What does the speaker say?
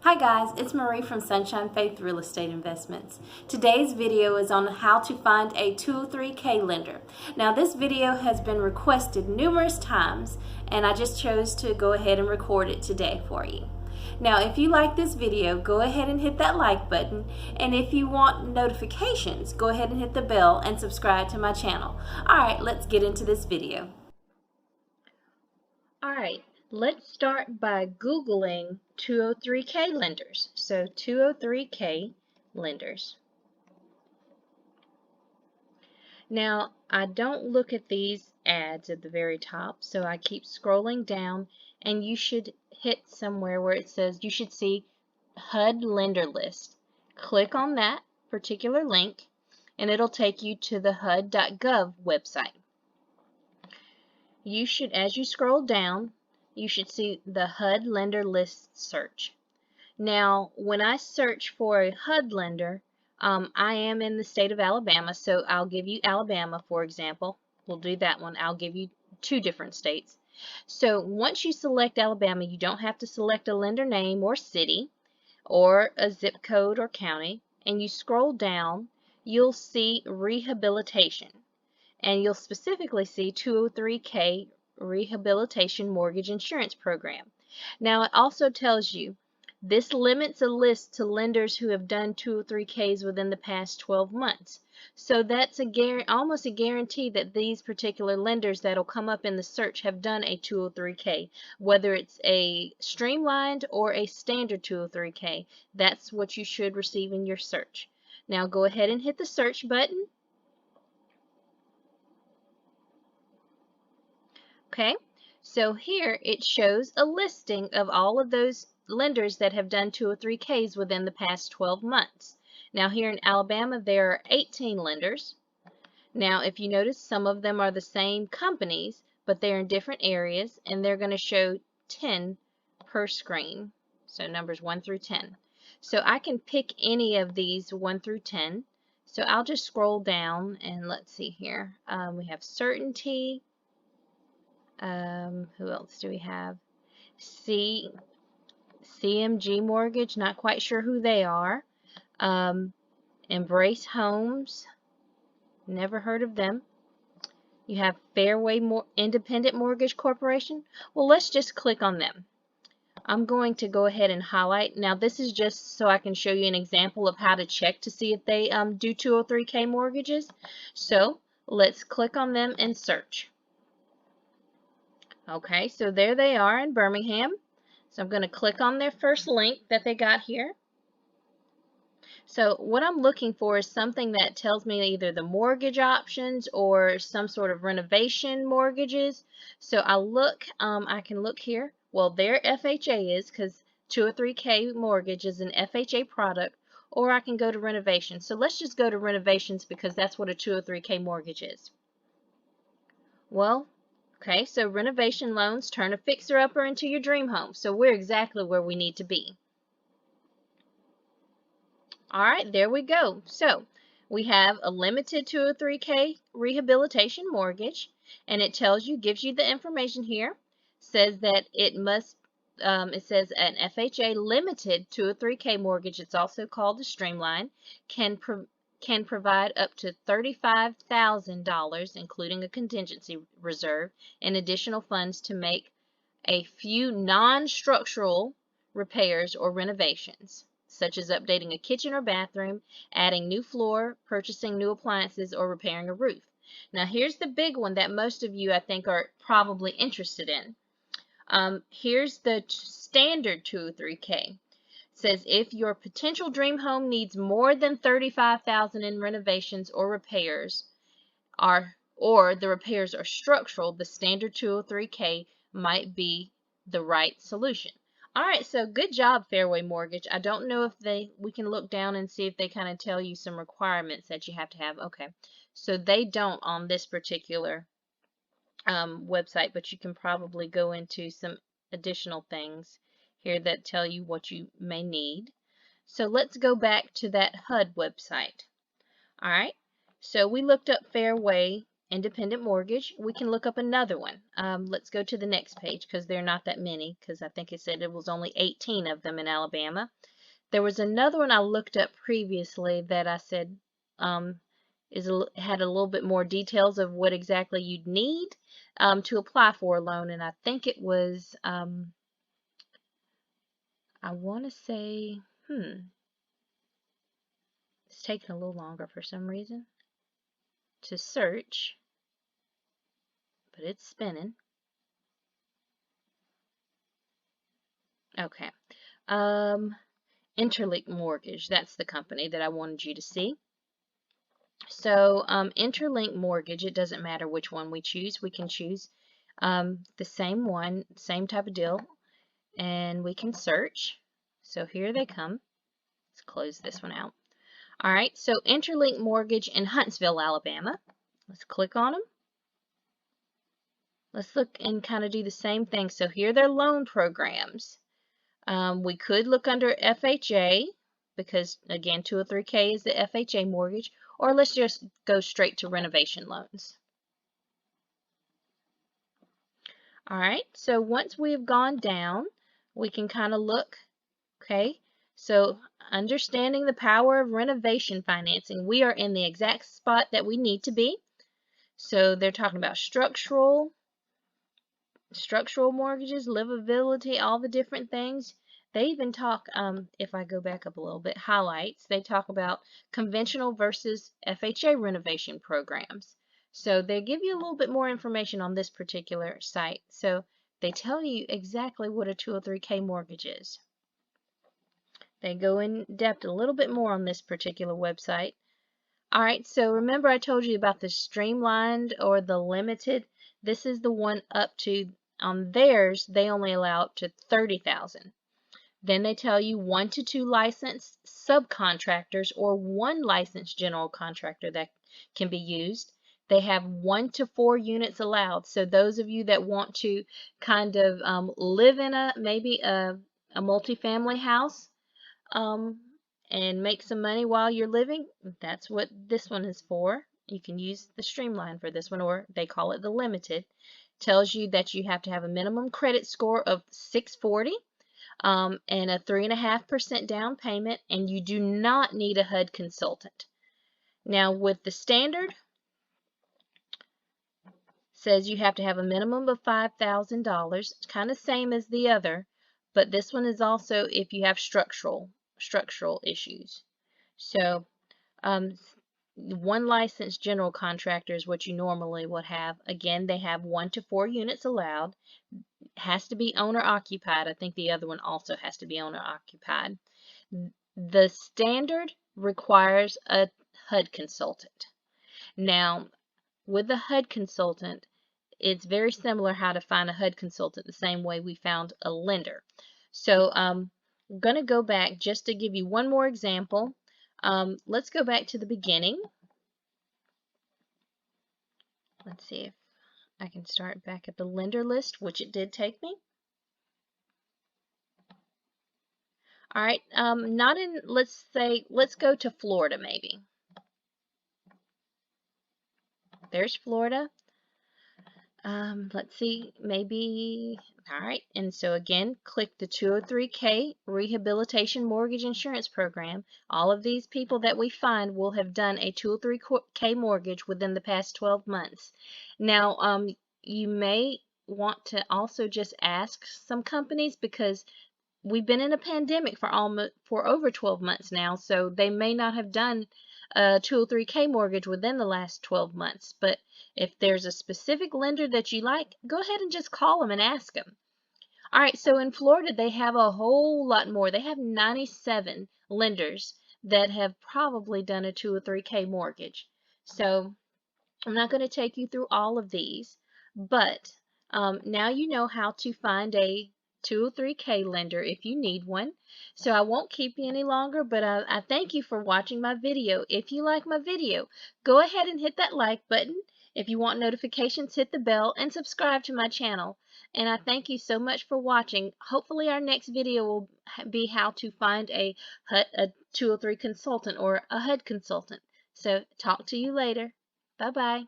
Hi guys, it's Marie from Sunshine Faith Real Estate Investments. Today's video is on how to find a 203K lender. Now this video has been requested numerous times and I just chose to go ahead and record it today for you. Now if you like this video, go ahead and hit that like button, and if you want notifications, go ahead and hit the bell and subscribe to my channel. Alright, let's get into this video. Alright. Let's start by Googling 203K lenders. So 203K lenders. Now, I don't look at these ads at the very top, so I keep scrolling down, and you should hit somewhere where it says you should see HUD Lender List. Click on that particular link, and it'll take you to the HUD.gov website. You should, as you scroll down, you should see the HUD Lender List search. Now, when I search for a HUD lender, I am in the state of Alabama, so I'll give you Alabama, for example. We'll do that one. I'll give you two different states. So once you select Alabama, you don't have to select a lender name or city or a zip code or county, and you scroll down, you'll see rehabilitation, and you'll specifically see 203K Rehabilitation Mortgage Insurance Program. Now it also tells you this limits a list to lenders who have done 203Ks within the past 12 months. So that's almost a guarantee that these particular lenders that'll come up in the search have done a 203K, whether it's a streamlined or a standard 203K. That's what you should receive in your search. Now go ahead and hit the search button. Okay, so here it shows a listing of all of those lenders that have done 203Ks within the past 12 months. Now here in Alabama there are 18 lenders. Now if you notice, some of them are the same companies, but they're in different areas, and they're going to show 10 per screen. So numbers 1 through 10. So I can pick any of these 1 through 10. So I'll just scroll down and let's see here. We have Certainty. Who else do we have? CMG Mortgage, not quite sure who they are. Embrace Homes, never heard of them. You have Fairway Independent Mortgage Corporation. Well, let's just click on them. I'm going to go ahead and highlight. Now this is just so I can show you an example of how to check to see if they do 203K mortgages. So let's click on them and search. Okay, so there they are in Birmingham. So I'm going to click on their first link that they got here. So what I'm looking for is something that tells me either the mortgage options or some sort of renovation mortgages. So I can look here. Well, their FHA is, because 203K mortgage is an FHA product, or I can go to renovation. So let's just go to renovations because that's what a 203K mortgage is. Well, okay, so renovation loans turn a fixer-upper into your dream home. So we're exactly where we need to be. Alright, there we go. So we have a limited 203K rehabilitation mortgage, and it gives you the information here. Says that it says an FHA limited 203K mortgage, it's also called a streamline, can provide up to $35,000, including a contingency reserve, and additional funds to make a few non-structural repairs or renovations, such as updating a kitchen or bathroom, adding new floor, purchasing new appliances, or repairing a roof. Now here's the big one that most of you, I think, are probably interested in. Here's the standard 203K. Says if your potential dream home needs more than $35,000 in renovations or repairs, or the repairs are structural, the standard 203K might be the right solution. Alright, so good job, Fairway Mortgage. I don't know if we can look down and see if they kind of tell you some requirements that you have to have. Okay, so they don't on this particular website, but you can probably go into some additional things here that tell you what you may need. So let's go back to that HUD website. Alright, so we looked up Fairway independent mortgage. We can look up another one. Let's go to the next page because there are not that many, because I think it said it was only 18 of them in Alabama. There was another one I looked up previously that I said had a little bit more details of what exactly you'd need to apply for a loan, and I think it was I want to say it's taking a little longer for some reason to search, but it's spinning. Okay. Interlink Mortgage, that's the company that I wanted you to see. So Interlink Mortgage, it doesn't matter which one we choose. We can choose the same one, same type of deal, and we can search. So here they come. Let's close this one out. All right, so Interlink Mortgage in Huntsville, Alabama. Let's click on them. Let's look and kind of do the same thing. So here are their loan programs. We could look under FHA because, again, 203K is the FHA mortgage, or let's just go straight to renovation loans. All right, so once we've gone down, we can kind of look, okay, so understanding the power of renovation financing, we are in the exact spot that we need to be. So they're talking about structural mortgages, livability, all the different things. They even talk, if I go back up a little bit, highlights, they talk about conventional versus FHA renovation programs. So they give you a little bit more information on this particular site. So they tell you exactly what a 203K mortgage is. They go in depth a little bit more on this particular website. All right, so remember I told you about the streamlined or the limited. This is the one up to, on theirs, they only allow up to $30,000. Then they tell you 1 to 2 licensed subcontractors or 1 licensed general contractor that can be used. They have 1 to 4 units allowed. So those of you that want to kind of live in maybe a multifamily house and make some money while you're living, that's what this one is for. You can use the streamline for this one, or they call it the limited. Tells you that you have to have a minimum credit score of 640. And a 3.5% down payment, and you do not need a HUD consultant. Now with the standard, says you have to have a minimum of $5,000, kind of same as the other, but this one is also if you have structural issues. So 1 licensed general contractor is what you normally would have. Again, they have 1 to 4 units allowed. Has to be owner occupied. I think the other one also has to be owner occupied. The standard requires a HUD consultant. Now, with the HUD consultant, it's very similar how to find a HUD consultant the same way we found a lender. So I'm going to go back just to give you one more example. Let's go back to the beginning. Let's see if I can start back at the lender list, which it did take me. All right, not in, let's go to Florida maybe. There's Florida. Let's see, maybe, all right, and so again, click the 203K Rehabilitation Mortgage Insurance Program. All of these people that we find will have done a 203K mortgage within the past 12 months. Now, you may want to also just ask some companies, because we've been in a pandemic for over 12 months now, so they may not have done a 203K mortgage within the last 12 months. But if there's a specific lender that you like, go ahead and just call them and ask them. All right, so in Florida, they have a whole lot more. They have 97 lenders that have probably done a 203K mortgage. So I'm not going to take you through all of these, but now you know how to find a 203K lender if you need one. So I won't keep you any longer, but I thank you for watching my video. If you like my video, go ahead and hit that like button. If you want notifications, hit the bell and subscribe to my channel. And I thank you so much for watching. Hopefully our next video will be how to find a 203 consultant or a HUD consultant. So talk to you later. Bye-bye.